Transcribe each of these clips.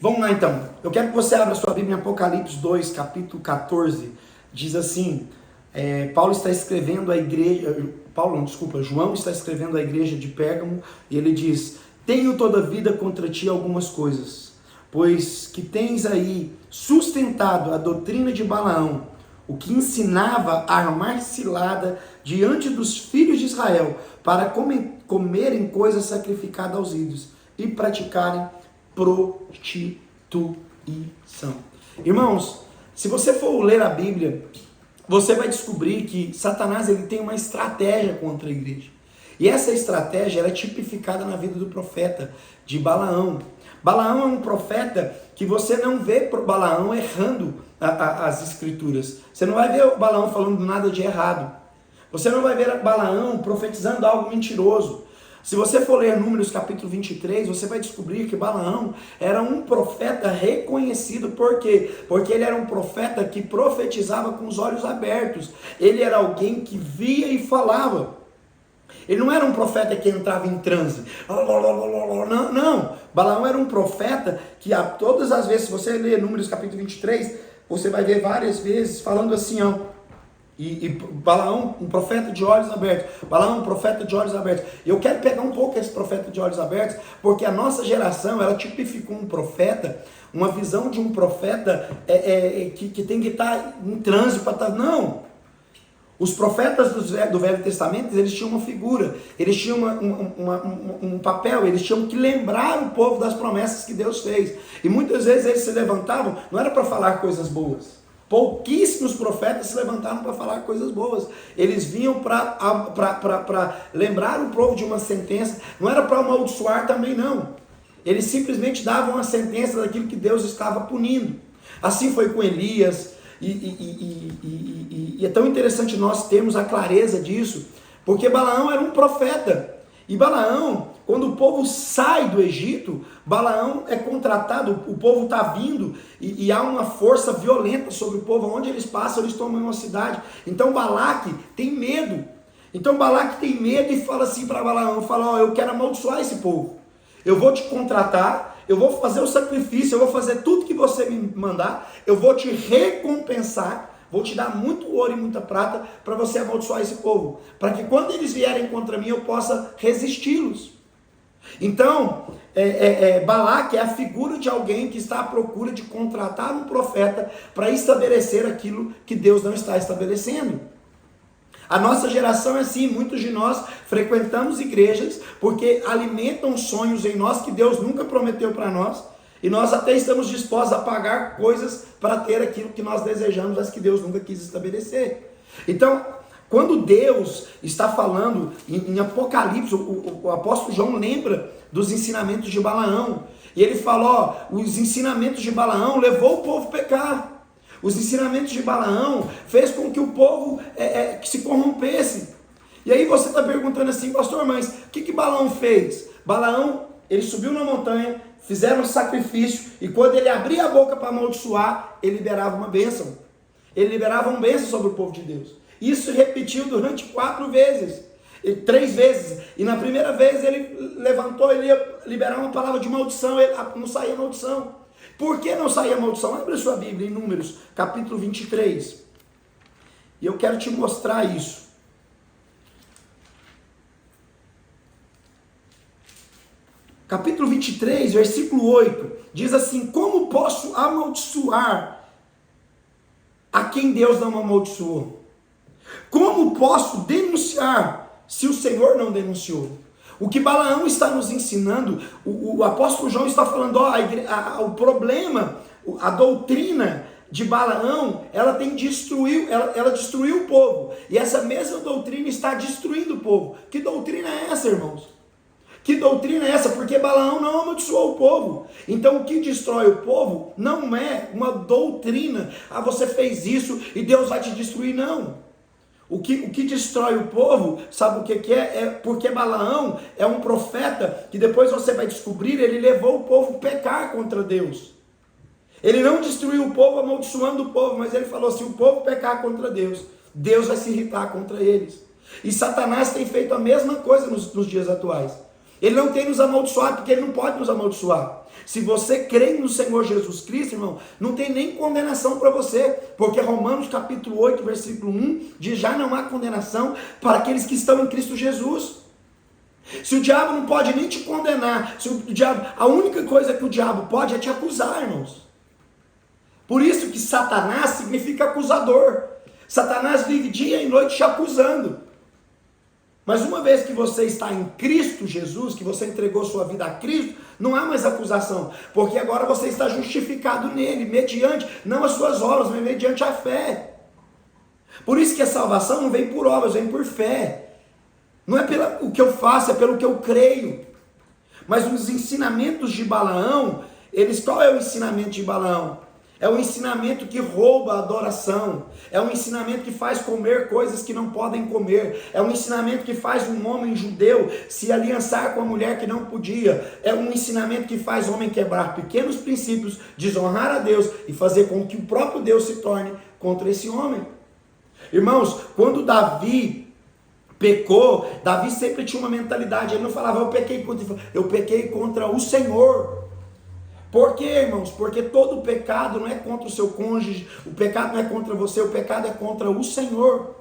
Vamos lá então. Eu quero que você abra sua Bíblia em Apocalipse 2, capítulo 14. Diz assim, João está escrevendo à igreja de Pérgamo, e ele diz: tenho todavia contra ti algumas coisas, pois que tens aí sustentado a doutrina de Balaão, o que ensinava a armar cilada diante dos filhos de Israel, para comerem coisas sacrificadas aos ídolos e praticarem prostituição. Irmãos, se você for ler a Bíblia, você vai descobrir que Satanás ele tem uma estratégia contra a igreja. E essa estratégia é tipificada na vida do profeta de Balaão. Balaão é um profeta que você não vê Balaão errando as escrituras. Você não vai ver o Balaão falando nada de errado. Você não vai ver Balaão profetizando algo mentiroso. Se você for ler Números capítulo 23, você vai descobrir que Balaão era um profeta reconhecido. Por quê? Porque ele era um profeta que profetizava com os olhos abertos. Ele era alguém que via e falava. Ele não era um profeta que entrava em transe. Não. Balaão era um profeta que todas as vezes, se você ler Números capítulo 23, você vai ver várias vezes falando assim, ó. E Balaão, um profeta de olhos abertos. Balaão, um profeta de olhos abertos. Eu quero pegar um pouco esse profeta de olhos abertos, porque a nossa geração, ela tipificou um profeta, uma visão de um profeta que tem que estar em transe para estar... Não! Os profetas do Velho Testamento, eles tinham uma figura, eles tinham um papel, eles tinham que lembrar o povo das promessas que Deus fez. E muitas vezes eles se levantavam, não era para falar coisas boas. Pouquíssimos profetas se levantaram para falar coisas boas. Eles vinham para lembrar o povo de uma sentença. Não era para amaldiçoar também, não. Eles simplesmente davam a sentença daquilo que Deus estava punindo. Assim foi com Elias. E é tão interessante nós termos a clareza disso, porque Balaão era um profeta. E Balaão, quando o povo sai do Egito, Balaão é contratado, o povo está vindo e há uma força violenta sobre o povo. Onde eles passam, eles tomam uma cidade. Então Balaque tem medo. Então Balaque tem medo e fala assim para Balaão, fala, eu quero amaldiçoar esse povo. Eu vou te contratar, eu vou fazer o sacrifício, eu vou fazer tudo que você me mandar, eu vou te recompensar, vou te dar muito ouro e muita prata para você amaldiçoar esse povo, para que quando eles vierem contra mim eu possa resisti-los. Então, Balaque é a figura de alguém que está à procura de contratar um profeta para estabelecer aquilo que Deus não está estabelecendo. A nossa geração é assim, muitos de nós frequentamos igrejas porque alimentam sonhos em nós que Deus nunca prometeu para nós, e nós até estamos dispostos a pagar coisas para ter aquilo que nós desejamos, mas que Deus nunca quis estabelecer. Então, quando Deus está falando em Apocalipse, o apóstolo João lembra dos ensinamentos de Balaão, e ele fala, os ensinamentos de Balaão levou o povo a pecar. Os ensinamentos de Balaão fez com que o povo que se corrompesse. E aí você está perguntando assim, pastor, mas o que Balaão fez? Balaão, ele subiu na montanha, fizeram um sacrifício, e quando ele abria a boca para amaldiçoar, ele liberava uma bênção. Ele liberava uma bênção sobre o povo de Deus. Isso repetiu durante 3 vezes. E na primeira vez ele levantou, ele ia liberar uma palavra de maldição, não saía maldição. Por que não saía maldição? Abre a sua Bíblia em Números, capítulo 23. E eu quero te mostrar isso. Capítulo 23, versículo 8. Diz assim, como posso amaldiçoar a quem Deus não amaldiçoou? Como posso denunciar se o Senhor não denunciou? O que Balaão está nos ensinando, o apóstolo João está falando, o problema, a doutrina de Balaão, ela destruiu o povo. E essa mesma doutrina está destruindo o povo. Que doutrina é essa, irmãos? Que doutrina é essa? Porque Balaão não amaldiçoou o povo. Então o que destrói o povo não é uma doutrina. Você fez isso e Deus vai te destruir, não. O que destrói o povo, sabe o que é? É porque Balaão é um profeta que depois você vai descobrir, ele levou o povo a pecar contra Deus. Ele não destruiu o povo amaldiçoando o povo, mas ele falou, se o povo pecar contra Deus, Deus vai se irritar contra eles. E Satanás tem feito a mesma coisa nos dias atuais. Ele não tem nos amaldiçoado, porque ele não pode nos amaldiçoar. Se você crê no Senhor Jesus Cristo, irmão, não tem nem condenação para você, porque Romanos capítulo 8, versículo 1, diz: já não há condenação para aqueles que estão em Cristo Jesus. Se o diabo não pode nem te condenar, a única coisa que o diabo pode é te acusar, irmãos. Por isso que Satanás significa acusador. Satanás vive dia e noite te acusando. Mas uma vez que você está em Cristo Jesus, que você entregou sua vida a Cristo, não há mais acusação, porque agora você está justificado nele, mediante, não as suas obras, mas mediante a fé. Por isso que a salvação não vem por obras, vem por fé. Não é pelo que eu faço, é pelo que eu creio. Mas os ensinamentos de Balaão, qual é o ensinamento de Balaão? É um ensinamento que rouba a adoração. É um ensinamento que faz comer coisas que não podem comer. É um ensinamento que faz um homem judeu se aliançar com a mulher que não podia. É um ensinamento que faz o homem quebrar pequenos princípios, desonrar a Deus e fazer com que o próprio Deus se torne contra esse homem. Irmãos, quando Davi pecou, Davi sempre tinha uma mentalidade. Ele não falava: eu pequei contra o Senhor. Por quê, irmãos? Porque todo pecado não é contra o seu cônjuge, o pecado não é contra você, o pecado é contra o Senhor.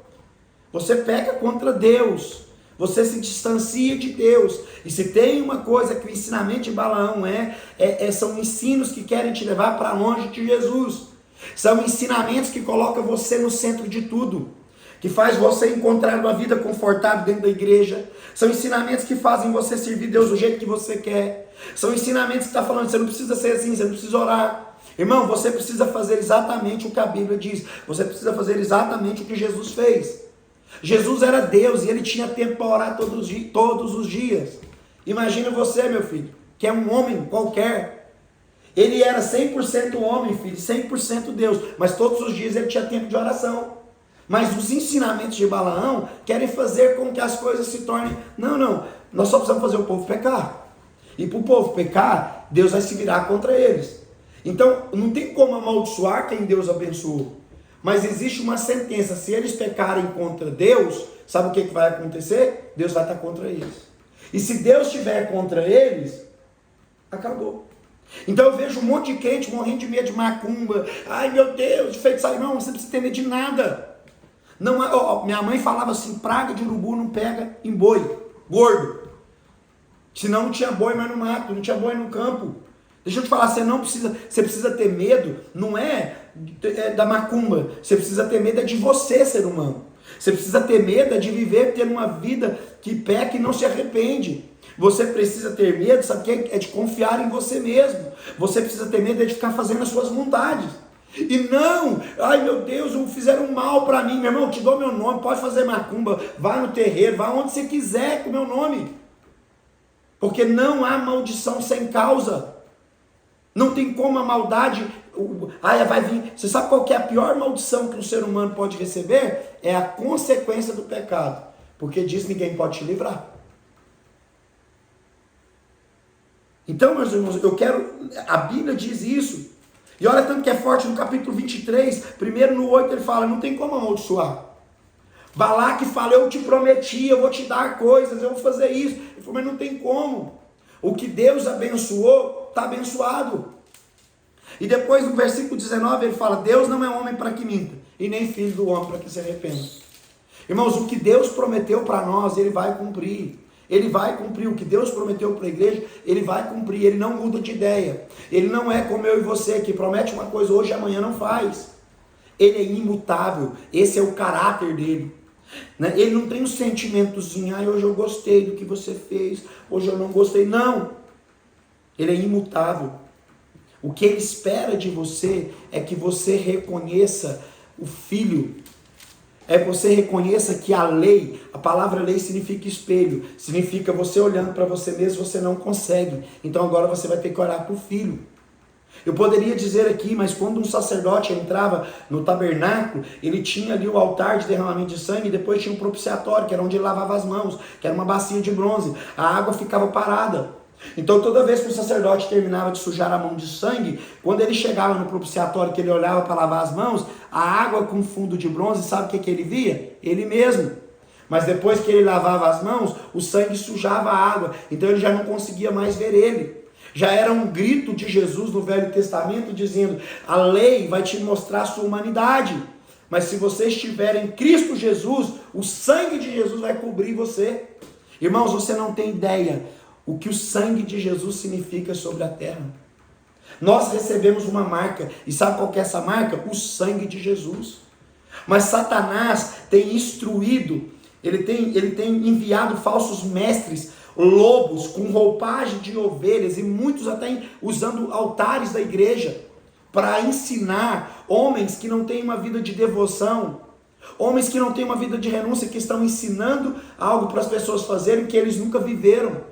Você peca contra Deus, você se distancia de Deus. E se tem uma coisa que o ensinamento de Balaão são ensinos que querem te levar para longe de Jesus. São ensinamentos que colocam você no centro de tudo, que faz você encontrar uma vida confortável dentro da igreja. São ensinamentos que fazem você servir Deus do jeito que você quer. São ensinamentos que estão falando: você não precisa ser assim, você não precisa orar. Irmão, você precisa fazer exatamente o que a Bíblia diz. Você precisa fazer exatamente o que Jesus fez. Jesus era Deus e ele tinha tempo para orar todos os dias. Imagina você, meu filho, que é um homem qualquer. Ele era 100% homem, filho, 100% Deus. Mas todos os dias ele tinha tempo de oração. Mas os ensinamentos de Balaão querem fazer com que as coisas se tornem... Não, nós só precisamos fazer o povo pecar. E para o povo pecar, Deus vai se virar contra eles. Então, não tem como amaldiçoar quem Deus abençoou. Mas existe uma sentença: se eles pecarem contra Deus, sabe o que vai acontecer? Deus vai estar contra eles. E se Deus estiver contra eles, acabou. Então eu vejo um monte de crente morrendo de medo de macumba. Ai meu Deus, de feitiçaria. Não, você não precisa ter medo de nada. Não, minha mãe falava assim: praga de urubu não pega em boi gordo. Senão não tinha boi mais no mato, não tinha boi no campo. Deixa eu te falar, você precisa ter medo, não é da macumba, você precisa ter medo de você, ser humano. Você precisa ter medo de viver, ter uma vida que peca e não se arrepende. Você precisa ter medo, sabe o que é? De confiar em você mesmo. Você precisa ter medo de ficar fazendo as suas vontades. E não, ai meu Deus, fizeram mal para mim. Meu irmão, eu te dou meu nome, pode fazer macumba, vá no terreiro, vá onde você quiser com o meu nome. Porque não há maldição sem causa. Não tem como a maldade... vai vir. Você sabe qual que é a pior maldição que um ser humano pode receber? É a consequência do pecado. Porque diz: ninguém pode te livrar. Então, meus irmãos, a Bíblia diz isso. E olha tanto que é forte no capítulo 23, primeiro no 8 ele fala: não tem como amaldiçoar. Balaque fala: eu te prometi, eu vou te dar coisas, eu vou fazer isso. Ele falou: mas não tem como. O que Deus abençoou, está abençoado. E depois no versículo 19 ele fala: Deus não é homem para que minta, e nem filho do homem para que se arrependa. Irmãos, o que Deus prometeu para nós, Ele vai cumprir. Ele vai cumprir o que Deus prometeu para a igreja, Ele vai cumprir. Ele não muda de ideia. Ele não é como eu e você, que promete uma coisa hoje e amanhã não faz. Ele é imutável. Esse é o caráter dele. Ele não tem um sentimentozinho: hoje eu gostei do que você fez, hoje eu não gostei. Não. Ele é imutável. O que Ele espera de você é que você reconheça o Filho. É que você reconheça que a lei, a palavra lei significa espelho. Significa você olhando para você mesmo, você não consegue. Então agora você vai ter que olhar para o Filho. Eu poderia dizer aqui, mas quando um sacerdote entrava no tabernáculo, ele tinha ali o altar de derramamento de sangue, e depois tinha um propiciatório, que era onde ele lavava as mãos, que era uma bacia de bronze. A água ficava parada. Então toda vez que o sacerdote terminava de sujar a mão de sangue, quando ele chegava no propiciatório, que ele olhava para lavar as mãos, a água com fundo de bronze, sabe o que ele via? Ele mesmo. Mas depois que ele lavava as mãos, o sangue sujava a água. Então ele já não conseguia mais ver ele. Já era um grito de Jesus no Velho Testamento dizendo: a lei vai te mostrar a sua humanidade. Mas se você estiver em Cristo Jesus, o sangue de Jesus vai cobrir você. Irmãos, você não tem ideia o que o sangue de Jesus significa sobre a terra. Nós recebemos uma marca. E sabe qual que é essa marca? O sangue de Jesus. Mas Satanás tem instruído, ele tem enviado falsos mestres, lobos com roupagem de ovelhas, e muitos até usando altares da igreja, para ensinar homens que não têm uma vida de devoção, homens que não têm uma vida de renúncia, que estão ensinando algo para as pessoas fazerem que eles nunca viveram.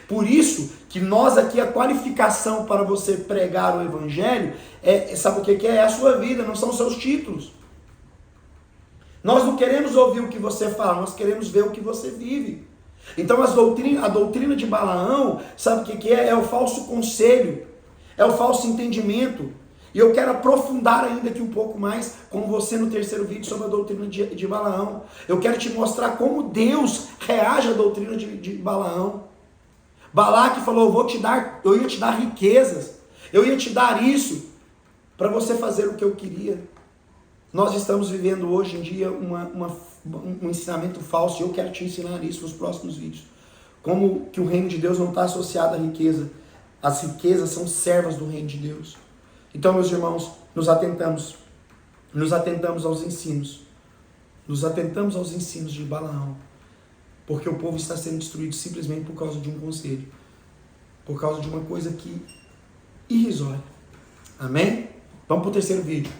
Por isso que nós aqui, a qualificação para você pregar o evangelho, sabe o que é? É a sua vida, não são os seus títulos. Nós não queremos ouvir o que você fala, nós queremos ver o que você vive. Então a doutrina de Balaão, sabe o que é? É o falso conselho, é o falso entendimento. E eu quero aprofundar ainda aqui um pouco mais com você no terceiro vídeo sobre a doutrina de Balaão. Eu quero te mostrar como Deus reage à doutrina de Balaão. Balaque falou: eu ia te dar riquezas, eu ia te dar isso, para você fazer o que eu queria. Nós estamos vivendo hoje em dia um ensinamento falso, e eu quero te ensinar isso nos próximos vídeos. Como que o reino de Deus não está associado à riqueza. As riquezas são servas do reino de Deus. Então, meus irmãos, nos atentamos aos ensinos. Nos atentamos aos ensinos de Balaão. Porque o povo está sendo destruído simplesmente por causa de um conselho. Por causa de uma coisa que irrisória. Amém? Vamos para o terceiro vídeo.